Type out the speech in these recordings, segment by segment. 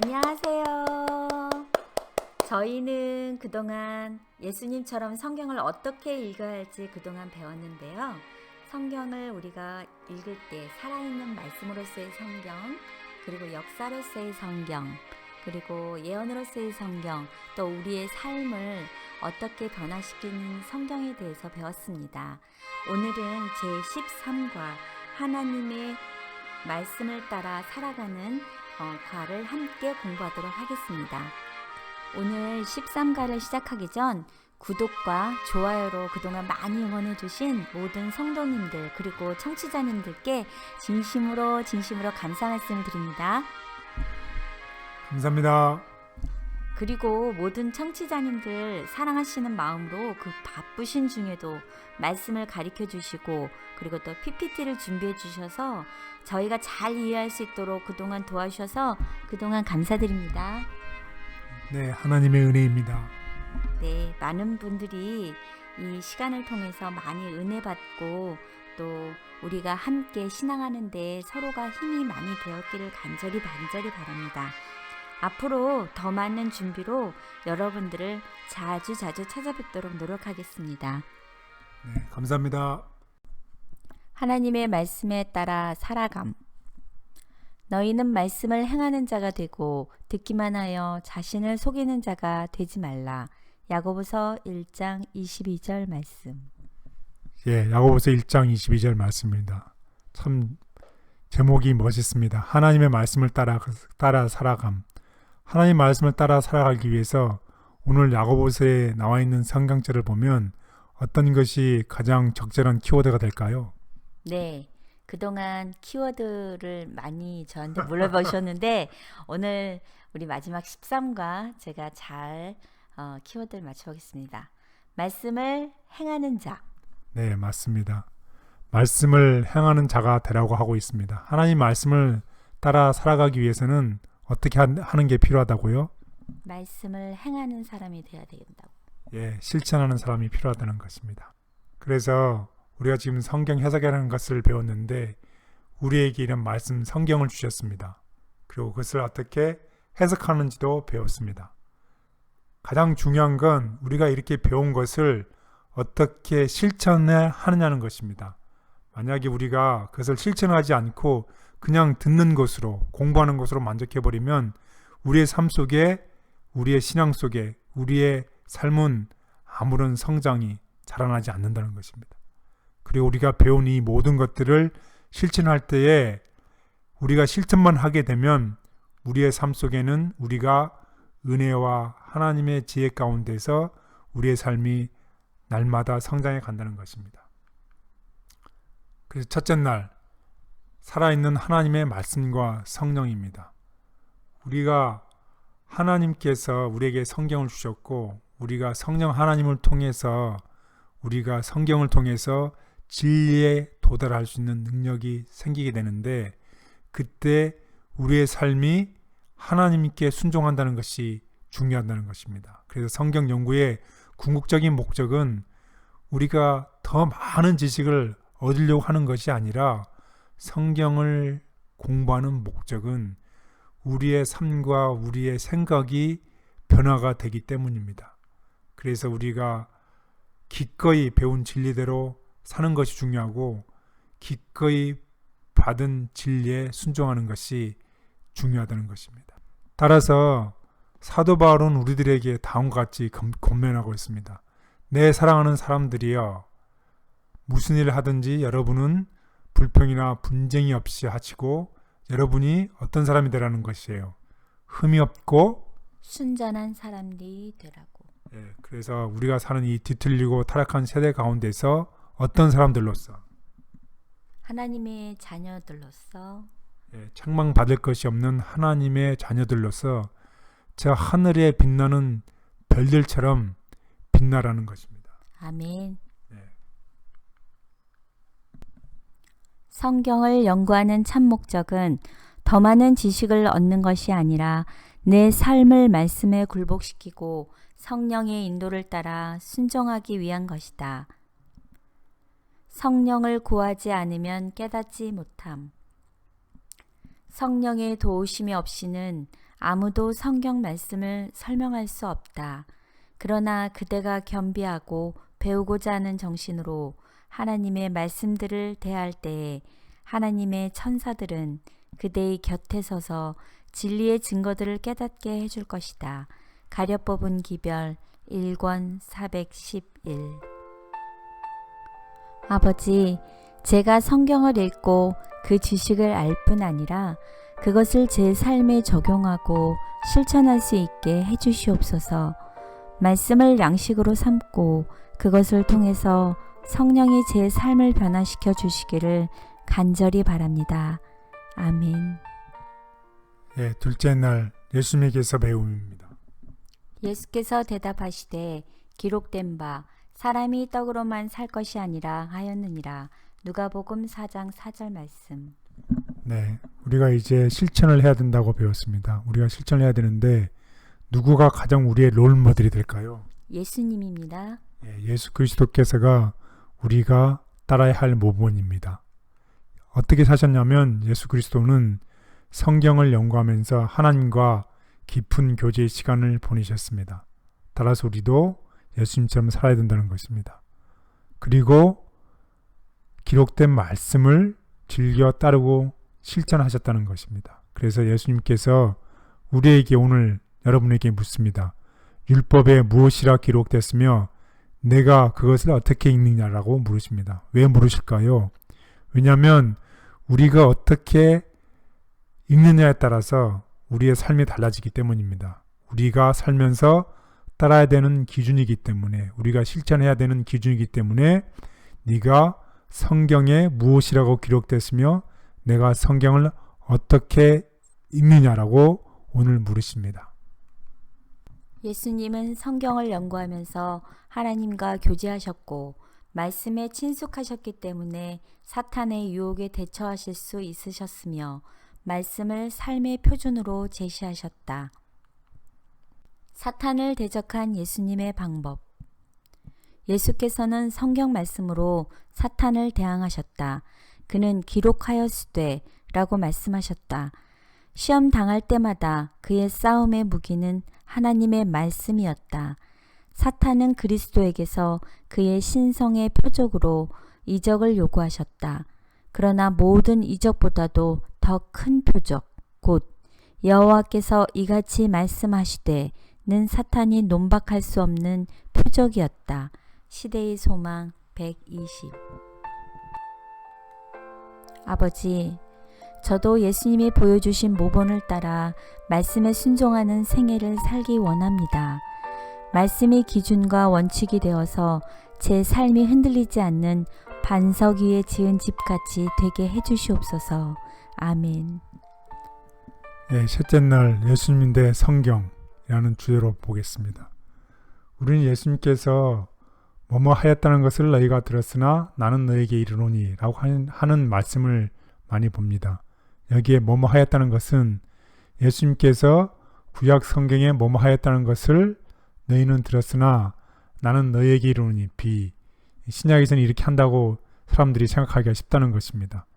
안녕하세요. 저희는 그동안 예수님처럼 성경을 어떻게 읽어야 할지 그동안 배웠는데요. 성경을 우리가 읽을 때 살아있는 말씀으로서의 성경, 그리고 역사로서의 성경, 그리고 예언으로서의 성경, 또 우리의 삶을 어떻게 변화시키는 성경에 대해서 배웠습니다. 오늘은 제13과 하나님의 말씀을 따라 살아가는 과를 함께 공부하도록 하겠습니다. 오늘 13과를 시작하기 전 구독과 좋아요로 그동안 많이 응원해 주신 모든 성도님들 그리고 청취자님들께 진심으로 감사 말씀을 드립니다. 감사합니다. 그리고 모든 청취자님들 사랑하시는 마음으로 그 바쁘신 중에도 말씀을 가르쳐 주시고 그리고 또 PPT를 준비해 주셔서 저희가 잘 이해할 수 있도록 그동안 도와주셔서 그동안 감사드립니다. 네, 하나님의 은혜입니다. 네, 많은 분들이 이 시간을 통해서 많이 은혜 받고 또 우리가 함께 신앙하는데 서로가 힘이 많이 되었기를 간절히 바랍니다. 앞으로 더 많은 준비로 여러분들을 자주 찾아뵙도록 노력하겠습니다. 네, 감사합니다. 하나님의 말씀에 따라 살아감. 너희는 말씀을 행하는 자가 되고 듣기만 하여 자신을 속이는 자가 되지 말라. 야고보서 1장 22절 말씀. 예, 야고보서 1장 22절 말씀입니다. 참 제목이 멋있습니다. 하나님의 말씀을 따라 살아감. 하나님 말씀을 따라 살아가기 위해서 오늘 야고보서에 나와 있는 성경절을 보면 어떤 것이 가장 적절한 키워드가 될까요? 네, 그동안 키워드를 많이 저한테 물어보셨는데 오늘 우리 마지막 13과 제가 잘 키워드를 맞춰보겠습니다. 말씀을 행하는 자. 네, 맞습니다. 말씀을 행하는 자가 되라고 하고 있습니다. 하나님 말씀을 따라 살아가기 위해서는 어떻게 하는 게 필요하다고요? 말씀을 행하는 사람이 되어야 된다고. 예, 실천하는 사람이 필요하다는 것입니다. 그래서 우리가 지금 성경 해석이라는 것을 배웠는데 우리에게 이런 말씀 성경을 주셨습니다. 그리고 그것을 어떻게 해석하는지도 배웠습니다. 가장 중요한 건 우리가 이렇게 배운 것을 어떻게 실천해 하느냐는 것입니다. 만약에 우리가 그것을 실천하지 않고 그냥 듣는 것으로 공부하는 것으로 만족해버리면 우리의 삶 속에 우리의 신앙 속에 우리의 삶은 아무런 성장이 자라나지 않는다는 것입니다. 그리고 우리가 배운 이 모든 것들을 실천할 때에 우리가 실천만 하게 되면 우리의 삶 속에는 우리가 은혜와 하나님의 지혜 가운데서 우리의 삶이 날마다 성장해 간다는 것입니다. 그래서 첫째 날 살아있는 하나님의 말씀과 성령입니다. 우리가 하나님께서 우리에게 성경을 주셨고 우리가 성령 하나님을 통해서 우리가 성경을 통해서 진리에 도달할 수 있는 능력이 생기게 되는데 그때 우리의 삶이 하나님께 순종한다는 것이 중요하다는 것입니다. 그래서 성경 연구의 궁극적인 목적은 우리가 더 많은 지식을 얻으려고 하는 것이 아니라 성경을 공부하는 목적은 우리의 삶과 우리의 생각이 변화가 되기 때문입니다. 그래서 우리가 기꺼이 배운 진리대로 사는 것이 중요하고 기꺼이 받은 진리에 순종하는 것이 중요하다는 것입니다. 따라서 사도 바울은 우리들에게 다음과 같이 권면하고 있습니다. 내 사랑하는 사람들이여 무슨 일을 하든지 여러분은 불평이나 분쟁이 없이 하시고 여러분이 어떤 사람이 되라는 것이에요. 흠이 없고 순전한 사람들이 되라고. 예, 그래서 우리가 사는 이 뒤틀리고 타락한 세대 가운데서 어떤 사람들로서 하나님의 자녀들로서 책망받을 것이 없는 하나님의 자녀들로서 저 하늘에 빛나는 별들처럼 빛나라는 것입니다. 아멘. 네. 성경을 연구하는 참 목적은 더 많은 지식을 얻는 것이 아니라 내 삶을 말씀에 굴복시키고 성령의 인도를 따라 순종하기 위한 것이다. 성령을 구하지 않으면 깨닫지 못함. 성령의 도우심이 없이는 아무도 성경 말씀을 설명할 수 없다. 그러나 그대가 겸비하고 배우고자 하는 정신으로 하나님의 말씀들을 대할 때에 하나님의 천사들은 그대의 곁에 서서 진리의 증거들을 깨닫게 해줄 것이다. 가려 뽑은 기별 1권 411. 아버지, 제가 성경을 읽고 그 지식을 알 뿐 아니라 그것을 제 삶에 적용하고 실천할 수 있게 해주시옵소서. 말씀을 양식으로 삼고 그것을 통해서 성령이 제 삶을 변화시켜 주시기를 간절히 바랍니다. 아멘. 예, 둘째 날 예수님에게서 배움입니다. 예수께서 대답하시되 기록된 바 사람이 떡으로만 살 것이 아니라 하였느니라. 누가복음 4장 4절 말씀. 네, 우리가 이제 실천을 해야 된다고 배웠습니다. 우리가 실천을 해야 되는데 누구가 가장 우리의 롤모델이 될까요? 예수님입니다. 예, 예수 그리스도께서가 우리가 따라야 할 모범입니다. 어떻게 사셨냐면 예수 그리스도는 성경을 연구하면서 하나님과 깊은 교제의 시간을 보내셨습니다. 따라서 우리도 예수님처럼 살아야 된다는 것입니다. 그리고 기록된 말씀을 즐겨 따르고 실천하셨다는 것입니다. 그래서 예수님께서 우리에게 오늘 여러분에게 묻습니다. 율법에 무엇이라 기록됐으며 내가 그것을 어떻게 읽느냐라고 물으십니다. 왜 물으실까요? 왜냐하면 우리가 어떻게 읽느냐에 따라서 우리의 삶이 달라지기 때문입니다. 우리가 살면서 따라야 되는 기준이기 때문에, 우리가 실천해야 되는 기준이기 때문에 네가 성경에 무엇이라고 기록됐으며 내가 성경을 어떻게 읽느냐라고 오늘 물으십니다. 예수님은 성경을 연구하면서 하나님과 교제하셨고 말씀에 친숙하셨기 때문에 사탄의 유혹에 대처하실 수 있으셨으며 말씀을 삶의 표준으로 제시하셨다. 사탄을 대적한 예수님의 방법. 예수께서는 성경 말씀으로 사탄을 대항하셨다. 그는 기록하였으되 라고 말씀하셨다. 시험 당할 때마다 그의 싸움의 무기는 하나님의 말씀이었다. 사탄은 그리스도에게서 그의 신성의 표적으로 이적을 요구하셨다. 그러나 모든 이적보다도 더 큰 표적, 곧 여호와께서 이같이 말씀하시되는 사탄이 논박할 수 없는 표적이었다. 시대의 소망 120. 아버지, 저도 예수님이 보여주신 모본을 따라 말씀에 순종하는 생애를 살기 원합니다. 말씀이 기준과 원칙이 되어서 제 삶이 흔들리지 않는 반석 위에 지은 집같이 되게 해주시옵소서. 아멘. 예, 셋째 날 예수님 대 성경이라는 주제로 보겠습니다. 우리는 예수님께서 뭐뭐 하였다는 것을 너희가 들었으나 나는 너에게 이르노니 라고 하는 말씀을 많이 봅니다. 여기에 뭐뭐 하였다는 것은 예수님께서 구약 성경에 뭐뭐 하였다는 것을 너희는 들었으나 나는 너에게 이르노니 신약에서는 이렇게 한다고 사람들이 생각하기가 쉽다는 것입니다.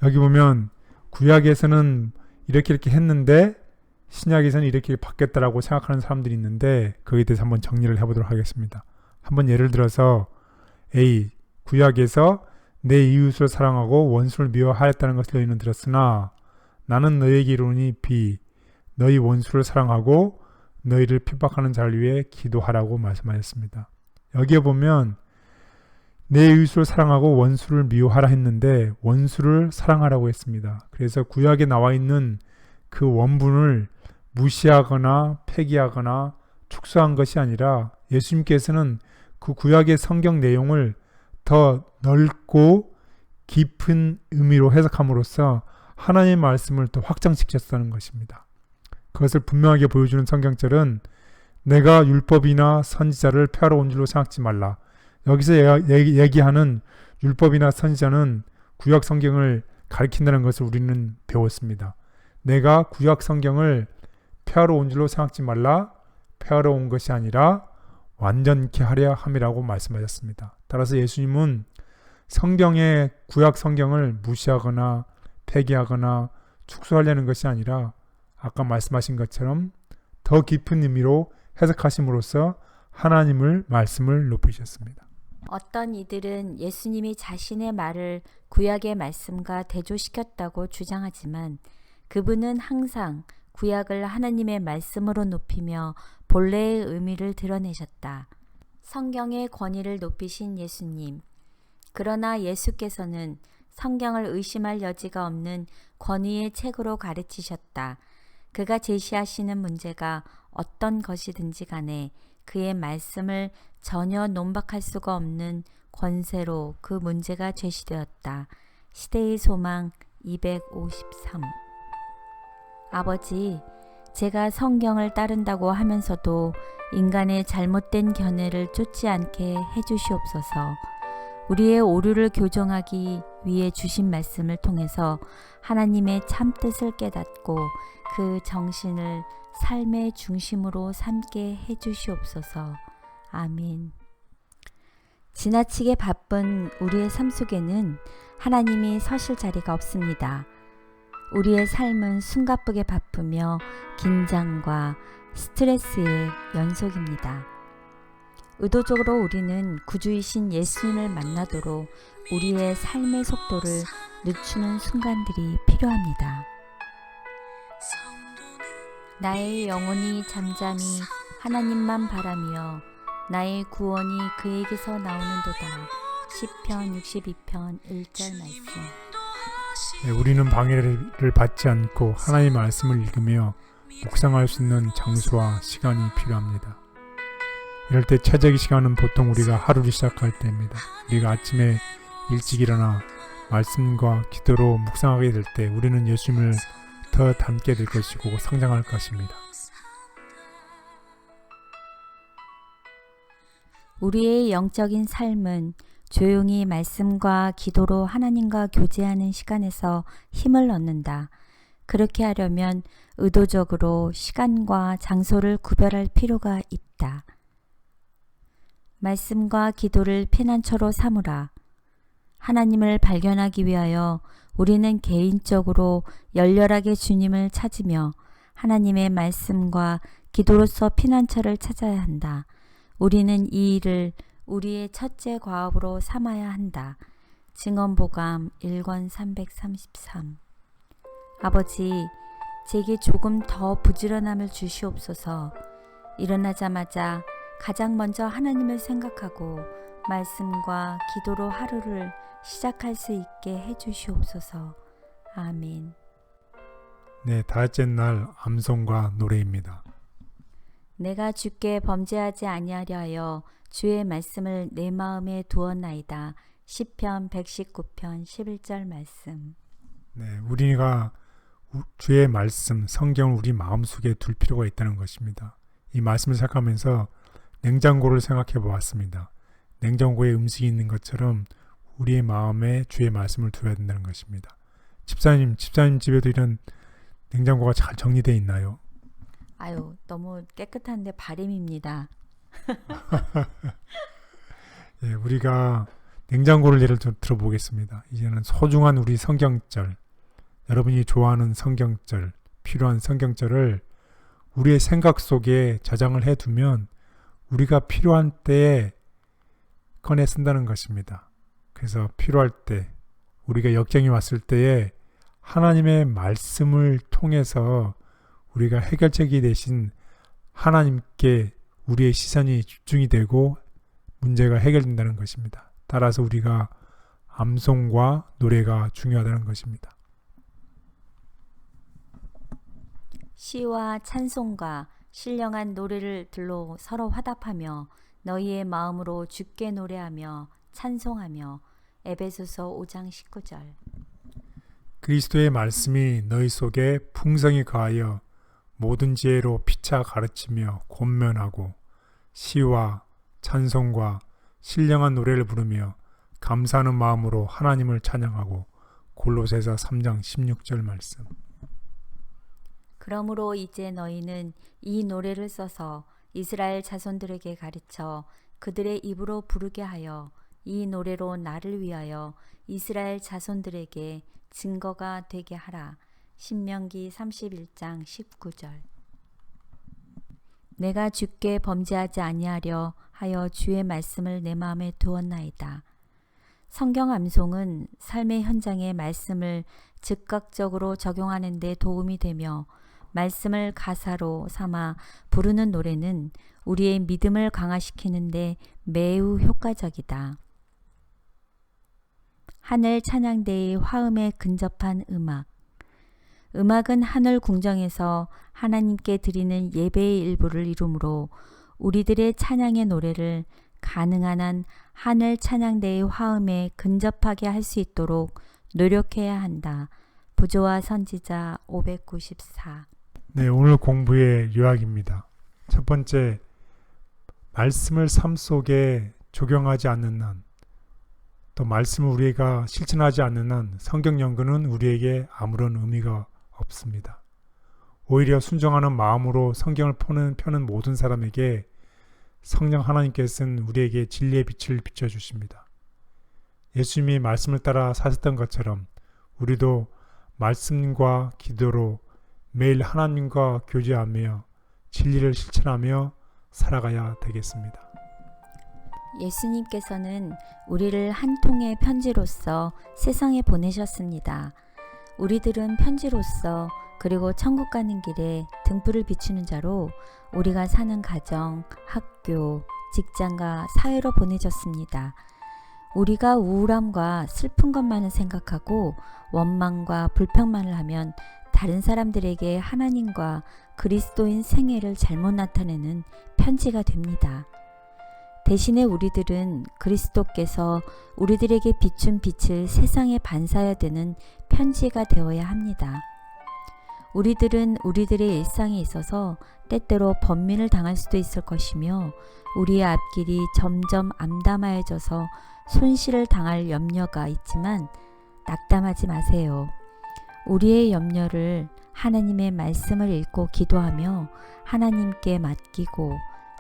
여기 보면 구약에서는 이렇게 했는데 신약에서는 이렇게 바뀌었다라고 생각하는 사람들이 있는데 거기에 대해서 한번 정리를 해보도록 하겠습니다. 한번 예를 들어서 A, 구약에서 내 이웃을 사랑하고 원수를 미워하였다는 것을 너희는 들었으나 나는 너에게 이르노니 B, 너희 원수를 사랑하고 너희를 핍박하는 자를 위해 기도하라고 말씀하셨습니다. 여기에 보면 내 이웃을 사랑하고 원수를 미워하라 했는데 원수를 사랑하라고 했습니다. 그래서 구약에 나와 있는 그 원문을 무시하거나 폐기하거나 축소한 것이 아니라 예수님께서는 그 구약의 성경 내용을 더 넓고 깊은 의미로 해석함으로써 하나님의 말씀을 더 확장시켰다는 것입니다. 그것을 분명하게 보여주는 성경절은 내가 율법이나 선지자를 폐하러 온 줄로 생각지 말라. 여기서 얘기하는 율법이나 선지자는 구약 성경을 가리킨다는 것을 우리는 배웠습니다. 내가 구약 성경을 폐하러 온 줄로 생각지 말라. 폐하러 온 것이 아니라 완전케 하려 함이라고 말씀하셨습니다. 따라서 예수님은 성경의 구약 성경을 무시하거나 폐기하거나 축소하려는 것이 아니라 아까 말씀하신 것처럼 더 깊은 의미로 해석하심으로써 하나님을 말씀을 높이셨습니다. 어떤 이들은 예수님이 자신의 말을 구약의 말씀과 대조시켰다고 주장하지만 그분은 항상 구약을 하나님의 말씀으로 높이며 본래의 의미를 드러내셨다. 성경의 권위를 높이신 예수님. 그러나 예수께서는 성경을 의심할 여지가 없는 권위의 책으로 가르치셨다. 그가 제시하시는 문제가 어떤 것이든지 간에 그의 말씀을 전혀 논박할 수가 없는 권세로 그 문제가 제시되었다. 시대의 소망 253. 아버지, 제가 성경을 따른다고 하면서도 인간의 잘못된 견해를 쫓지 않게 해주시옵소서. 우리의 오류를 교정하기 위해 주신 말씀을 통해서 하나님의 참뜻을 깨닫고 그 정신을 삶의 중심으로 삼게 해주시옵소서. 아멘. 지나치게 바쁜 우리의 삶 속에는 하나님이 서실 자리가 없습니다. 우리의 삶은 숨가쁘게 바쁘며 긴장과 스트레스의 연속입니다. 의도적으로 우리는 구주이신 예수님을 만나도록 우리의 삶의 속도를 늦추는 순간들이 필요합니다. 나의 영혼이 잠잠히 하나님만 바라며 나의 구원이 그에게서 나오는도다. 시편 62편 1절 말씀. 네, 우리는 방해를 받지 않고 하나님의 말씀을 읽으며 묵상할 수 있는 장소와 시간이 필요합니다. 이럴 때 최적의 시간은 보통 우리가 하루를 시작할 때입니다. 우리가 아침에 일찍 일어나 말씀과 기도로 묵상하게 될 때 우리는 예수님을 더 닮게 될 것이고 성장할 것입니다. 우리의 영적인 삶은 조용히 말씀과 기도로 하나님과 교제하는 시간에서 힘을 얻는다. 그렇게 하려면 의도적으로 시간과 장소를 구별할 필요가 있다. 말씀과 기도를 피난처로 삼으라. 하나님을 발견하기 위하여 우리는 개인적으로 열렬하게 주님을 찾으며 하나님의 말씀과 기도로서 피난처를 찾아야 한다. 우리는 이 일을 우리의 첫째 과업으로 삼아야 한다. 증언보감 1권 333. 아버지, 제게 조금 더 부지런함을 주시옵소서. 일어나자마자 가장 먼저 하나님을 생각하고 말씀과 기도로 하루를 시작할 수 있게 해주시옵소서. 아멘. 네, 다섯째 날 암송과 노래입니다. 내가 주께 범죄하지 아니하려 하여 주의 말씀을 내 마음에 두었나이다. 시편 119편 11절 말씀. 네, 우리가 주의 말씀, 성경을 우리 마음속에 둘 필요가 있다는 것입니다. 이 말씀을 생각하면서 냉장고를 생각해 보았습니다. 냉장고에 음식이 있는 것처럼 우리의 마음에 주의 말씀을 두어야 된다는 것입니다. 집사님 집에도 이런 냉장고가 잘 정리되어 있나요? 아유, 너무 깨끗한데 바람입니다. 예, 우리가 냉장고를 예를 들어보겠습니다. 이제는 소중한 우리 성경절, 여러분이 좋아하는 성경절, 필요한 성경절을 우리의 생각 속에 저장을 해두면 우리가 필요한 때에 꺼내 쓴다는 것입니다. 그래서 필요할 때, 우리가 역경이 왔을 때에 하나님의 말씀을 통해서 우리가 해결책이 되신 하나님께 우리의 시선이 집중이 되고 문제가 해결된다는 것입니다. 따라서 우리가 암송과 노래가 중요하다는 것입니다. 시와 찬송과 신령한 노래를 들로 서로 화답하며 너희의 마음으로 주께 노래하며 찬송하며. 에베소서 5장 19절. 그리스도의 말씀이 너희 속에 풍성히 거하여 모든 지혜로 피차 가르치며 권면하고 시와 찬송과 신령한 노래를 부르며 감사하는 마음으로 하나님을 찬양하고. 골로새서 3장 16절 말씀. 그러므로 이제 너희는 이 노래를 써서 이스라엘 자손들에게 가르쳐 그들의 입으로 부르게 하여 이 노래로 나를 위하여 이스라엘 자손들에게 증거가 되게 하라. 신명기 31장 19절. 내가 주께 범죄하지 아니하려 하여 주의 말씀을 내 마음에 두었나이다. 성경 암송은 삶의 현장에 말씀을 즉각적으로 적용하는 데 도움이 되며 말씀을 가사로 삼아 부르는 노래는 우리의 믿음을 강화시키는 데 매우 효과적이다. 하늘 찬양대의 화음에 근접한 음악. 음악은 하늘 궁정에서 하나님께 드리는 예배의 일부를 이루므로 우리들의 찬양의 노래를 가능한 한 하늘 찬양대의 화음에 근접하게 할 수 있도록 노력해야 한다. 부조화 선지자 594. 네, 오늘 공부의 요약입니다. 첫 번째, 말씀을 삶 속에 적용하지 않는 한, 또 말씀을 우리가 실천하지 않는 한 성경 연구는 우리에게 아무런 의미가 없습니다. 오히려 순종하는 마음으로 성경을 펴는 모든 사람에게 성령 하나님께서는 우리에게 진리의 빛을 비춰주십니다. 예수님이 말씀을 따라 사셨던 것처럼 우리도 말씀과 기도로 매일 하나님과 교제하며 진리를 실천하며 살아가야 되겠습니다. 예수님께서는 우리를 한 통의 편지로서 세상에 보내셨습니다. 우리들은 편지로서 그리고 천국 가는 길에 등불을 비추는 자로 우리가 사는 가정, 학교, 직장과 사회로 보내졌습니다. 우리가 우울함과 슬픈 것만을 생각하고 원망과 불평만을 하면 다른 사람들에게 하나님과 그리스도인 생애를 잘못 나타내는 편지가 됩니다. 대신에 우리들은 그리스도께서 우리들에게 비춘 빛을 세상에 반사해야 되는 편지가 되어야 합니다. 우리들은 우리들의 일상에 있어서 때때로 번민을 당할 수도 있을 것이며 우리의 앞길이 점점 암담해져서 손실을 당할 염려가 있지만 낙담하지 마세요. 우리의 염려를 하나님의 말씀을 읽고 기도하며 하나님께 맡기고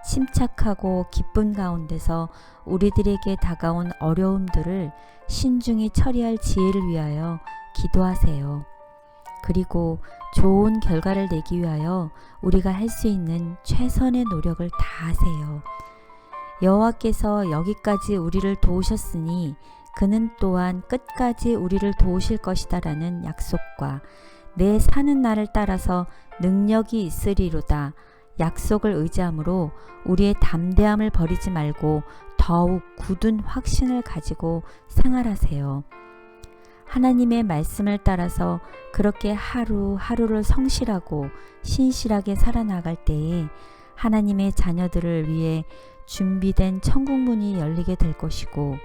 침착하고 기쁨 가운데서 우리들에게 다가온 어려움들을 신중히 처리할 지혜를 위하여 기도하세요. 그리고 좋은 결과를 내기 위하여 우리가 할 수 있는 최선의 노력을 다하세요. 여호와께서 여기까지 우리를 도우셨으니 그는 또한 끝까지 우리를 도우실 것이다라는 약속과 내 사는 날을 따라서 능력이 있으리로다 약속을 의지함으로 우리의 담대함을 버리지 말고 더욱 굳은 확신을 가지고 생활하세요. 하나님의 말씀을 따라서 그렇게 하루하루를 성실하고 신실하게 살아나갈 때에 하나님의 자녀들을 위해 준비된 천국문이 열리게 될 것이고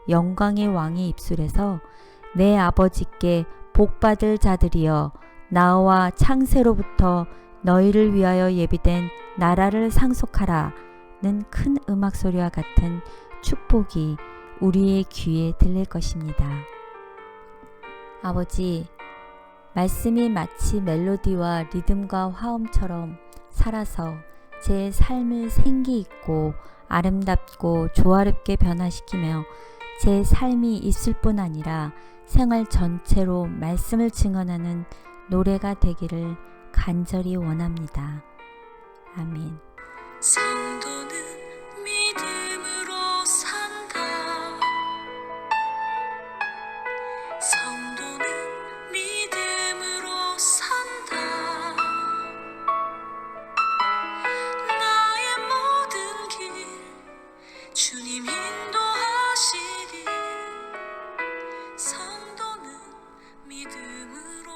영광의 왕의 입술에서 내 아버지께 복받을 자들이여 나와 창세로부터 너희를 위하여 예비된 나라를 상속하라는 큰 음악소리와 같은 축복이 우리의 귀에 들릴 것입니다. 아버지, 말씀이 마치 멜로디와 리듬과 화음처럼 살아서 제 삶을 생기 있고 아름답고 조화롭게 변화시키며 제 삶이 있을 뿐 아니라 생활 전체로 말씀을 증언하는 노래가 되기를 간절히 원합니다. 아멘. 성도는 믿음으로 산다. 성도는 믿음으로 산다. 나의 모든 길 주님 인도하시리. 성도는 믿음으로